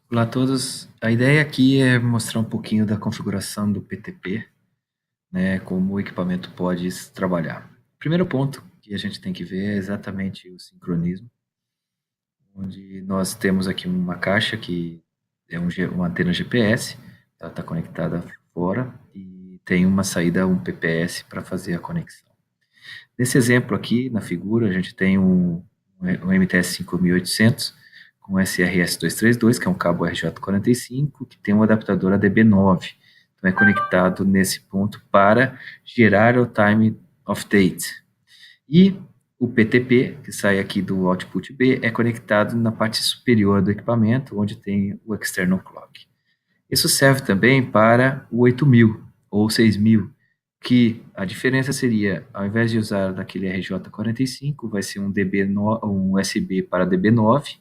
Olá a todos. A ideia aqui é mostrar um pouquinho da configuração do PTP, né, como o equipamento pode trabalhar. O primeiro ponto que a gente tem que ver é exatamente o sincronismo, onde nós temos aqui uma caixa que é uma antena GPS, ela está conectada fora e tem uma saída, um PPS para fazer a conexão. Nesse exemplo aqui, na figura, a gente tem um MTS 5800 com SRS232, que é um cabo RJ45, que tem um adaptador ADB9. Então, é conectado nesse ponto para gerar o time of date. E o PTP, que sai aqui do output B, é conectado na parte superior do equipamento, onde tem o external clock. Isso serve também para o 8000 ou 6000, que a diferença seria, ao invés de usar daquele RJ45, vai ser um USB para DB9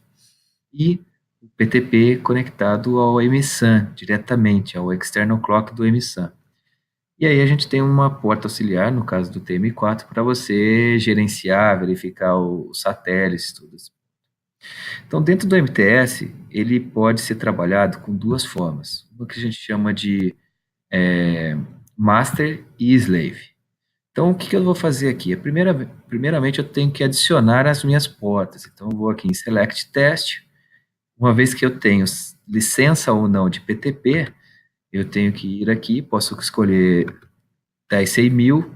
e o PTP conectado ao MSAN, diretamente ao external clock do MSAN. E aí a gente tem uma porta auxiliar, no caso do TM4, para você gerenciar, verificar os satélites, tudo isso. Então, dentro do MTS, ele pode ser trabalhado com duas formas. Uma que a gente chama de master e slave. Então, o que eu vou fazer aqui? Primeiramente, eu tenho que adicionar as minhas portas. Então, eu vou aqui em Select Test. Uma vez que eu tenho licença ou não de PTP, eu tenho que ir aqui, posso escolher 10.000,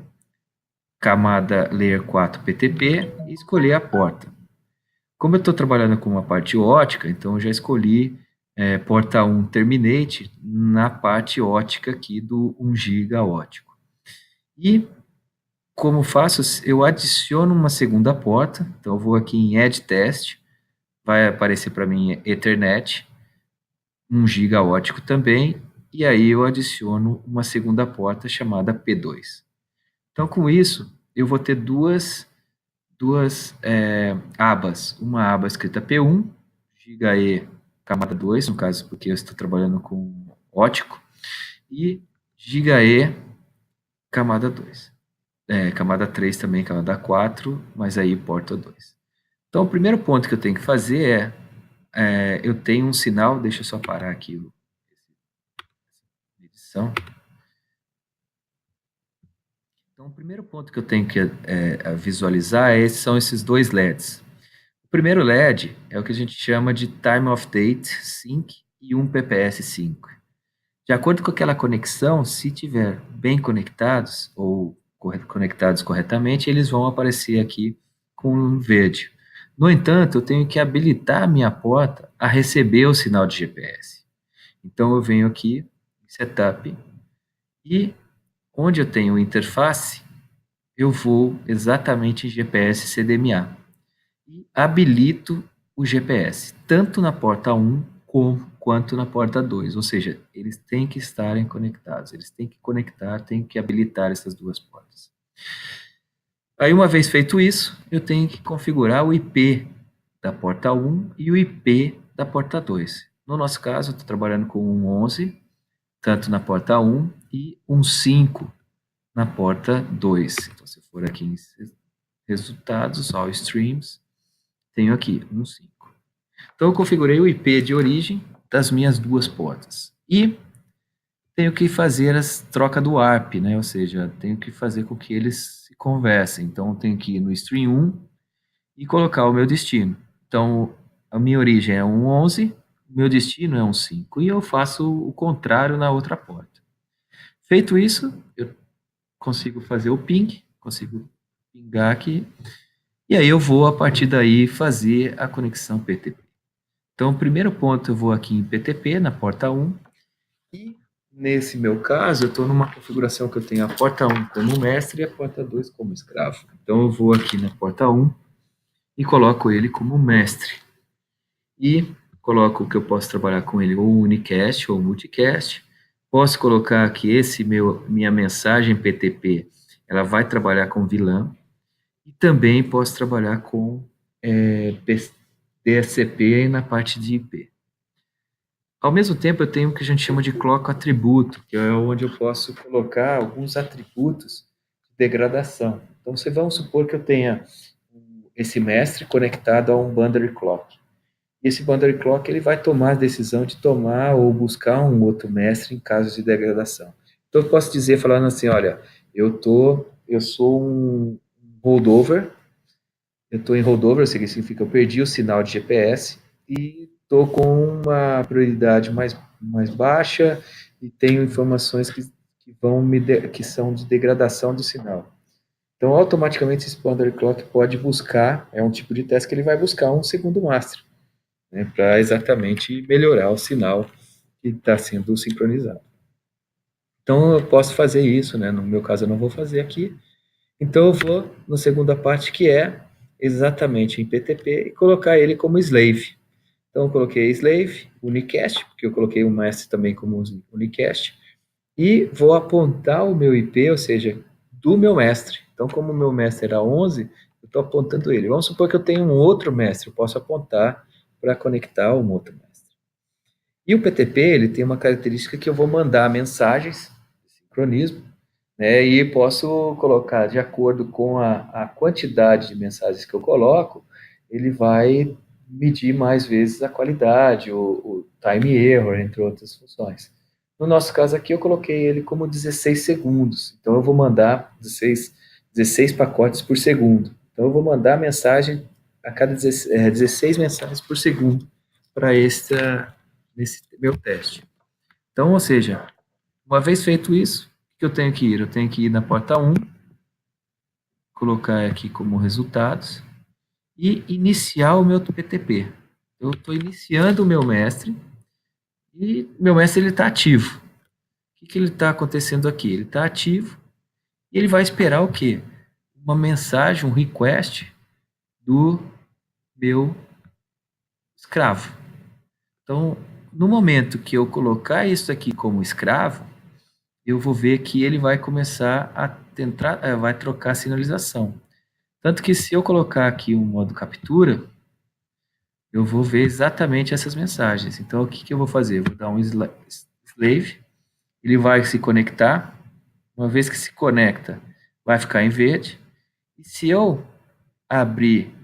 camada Layer 4 PTP e escolher a porta. Como eu estou trabalhando com uma parte ótica, então eu já escolhi porta 1 Terminate na parte ótica aqui do 1 GB ótico. E como faço? Eu adiciono uma segunda porta, então eu vou aqui em Add Test, vai aparecer para mim Ethernet, 1 GB ótico também, e aí eu adiciono uma segunda porta chamada P2. Então com isso, eu vou ter duas abas, uma aba escrita P1, GigaE camada 2, no caso porque eu estou trabalhando com ótico, e GigaE camada 2. Camada 3 também, camada 4, mas aí porta 2. Então o primeiro ponto que eu tenho que fazer eu tenho um sinal, deixa eu só parar aqui a edição. Então o primeiro ponto que eu tenho que visualizar são esses dois LEDs. O primeiro LED é o que a gente chama de Time of Date Sync e um PPS Sync. De acordo com aquela conexão, se tiver bem conectados ou conectados corretamente, eles vão aparecer aqui com um verde. No entanto, eu tenho que habilitar a minha porta a receber o sinal de GPS. Então eu venho aqui em Setup e onde eu tenho interface, eu vou exatamente em GPS CDMA e habilito o GPS, tanto na porta 1 quanto na porta 2, ou seja, eles têm que estarem conectados, eles têm que conectar, têm que habilitar essas duas portas. Aí, uma vez feito isso, eu tenho que configurar o IP da porta 1 e o IP da porta 2. No nosso caso, eu estou trabalhando com um 11, tanto na porta 1, e um 5 na porta 2. Então, se for aqui em resultados, all streams, tenho aqui um 5. Então, eu configurei o IP de origem das minhas duas portas. E tenho que fazer a troca do ARP, né? Ou seja, tenho que fazer com que eles se conversem. Então, tenho que ir no stream 1 e colocar o meu destino. Então, a minha origem é um 11, o meu destino é um 5. E eu faço o contrário na outra porta. Feito isso, eu consigo fazer o ping, consigo pingar aqui, e aí eu vou, a partir daí, fazer a conexão PTP. Então, o primeiro ponto, eu vou aqui em PTP, na porta 1, e nesse meu caso, eu estou numa configuração que eu tenho a porta 1 como mestre e a porta 2 como escravo. Então, eu vou aqui na porta 1 e coloco ele como mestre. E coloco que eu posso trabalhar com ele ou unicast ou multicast. Posso colocar que minha mensagem PTP, ela vai trabalhar com VLAN. E também posso trabalhar com DSCP na parte de IP. Ao mesmo tempo, eu tenho o que a gente chama de clock atributo, que é onde eu posso colocar alguns atributos de degradação. Então, vamos supor que eu tenha esse mestre conectado a um boundary clock. E esse boundary clock ele vai tomar a decisão de tomar ou buscar um outro mestre em caso de degradação. Então eu posso dizer falando assim, olha, eu sou um holdover, eu estou em holdover, significa que eu perdi o sinal de GPS e estou com uma prioridade mais baixa e tenho informações que são de degradação do sinal. Então, automaticamente, esse boundary clock pode buscar, é um tipo de teste que ele vai buscar um segundo master, né, para exatamente melhorar o sinal que está sendo sincronizado. Então, eu posso fazer isso, né? No meu caso, eu não vou fazer aqui. Então, eu vou na segunda parte, que é exatamente em PTP, e colocar ele como slave. Então, eu coloquei slave, unicast, porque eu coloquei o mestre também como unicast, e vou apontar o meu IP, ou seja, do meu mestre. Então, como o meu mestre era 11, eu estou apontando ele. Vamos supor que eu tenho um outro mestre, eu posso apontar para conectar um outro mestre. E o PTP, ele tem uma característica que eu vou mandar mensagens, sincronismo, né, e posso colocar, de acordo com a quantidade de mensagens que eu coloco, ele vai medir mais vezes a qualidade, o time error, entre outras funções. No nosso caso aqui, eu coloquei ele como 16 segundos. Então, eu vou mandar 16 pacotes por segundo. Então, eu vou mandar mensagem a cada 16 mensagens por segundo para nesse meu teste. Então, ou seja, uma vez feito isso, o que eu tenho que ir? Eu tenho que ir na porta 1, colocar aqui como resultados e iniciar o meu PTP. Eu estou iniciando o meu mestre e meu mestre ele está ativo. O que ele está acontecendo aqui? Ele está ativo e ele vai esperar o quê? Uma mensagem, um request do meu escravo. Então, no momento que eu colocar isso aqui como escravo, eu vou ver que ele vai começar a tentar, vai trocar a sinalização. Tanto que se eu colocar aqui um modo captura, eu vou ver exatamente essas mensagens. Então, o que eu vou fazer? Eu vou dar um slave, ele vai se conectar. Uma vez que se conecta, vai ficar em verde. E se eu abrir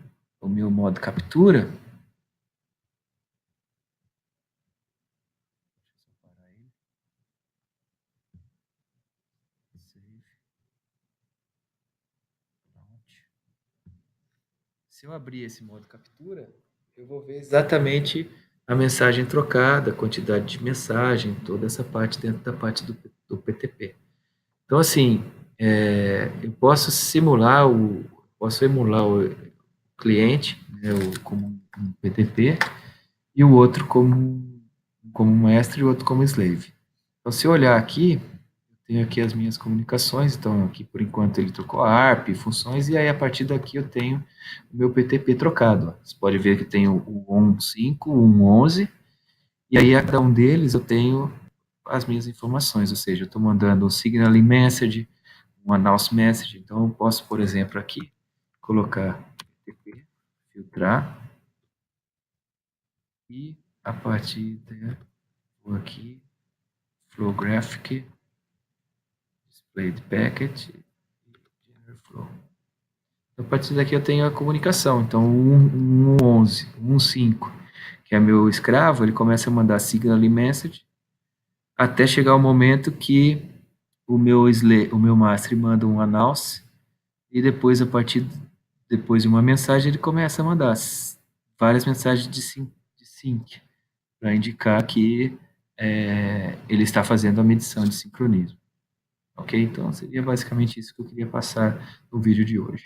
o meu modo captura, se eu abrir esse modo captura, eu vou ver exatamente a mensagem trocada, a quantidade de mensagem, toda essa parte dentro da parte do PTP. Então, assim, eu posso emular o cliente, né, como um PTP, e o outro como mestre e o outro como slave. Então, se eu olhar aqui, tenho aqui as minhas comunicações, então aqui por enquanto ele trocou a ARP, funções, e aí a partir daqui eu tenho o meu PTP trocado. Você pode ver que tem o 1.5, o 1.11, e aí a cada um deles eu tenho as minhas informações, ou seja, eu estou mandando um signaling message, um announce message, então eu posso, por exemplo, aqui, colocar PTP, filtrar, e a partir vou aqui, flow graphic, displayed packet, general flow. A partir daqui eu tenho a comunicação. Então, um 11, um 5, que é meu escravo, ele começa a mandar signal message até chegar o momento que o meu master manda um announce e depois, depois de uma mensagem, ele começa a mandar várias mensagens de sync para indicar que ele está fazendo a medição de sincronismo. Ok? Então, seria basicamente isso que eu queria passar no vídeo de hoje.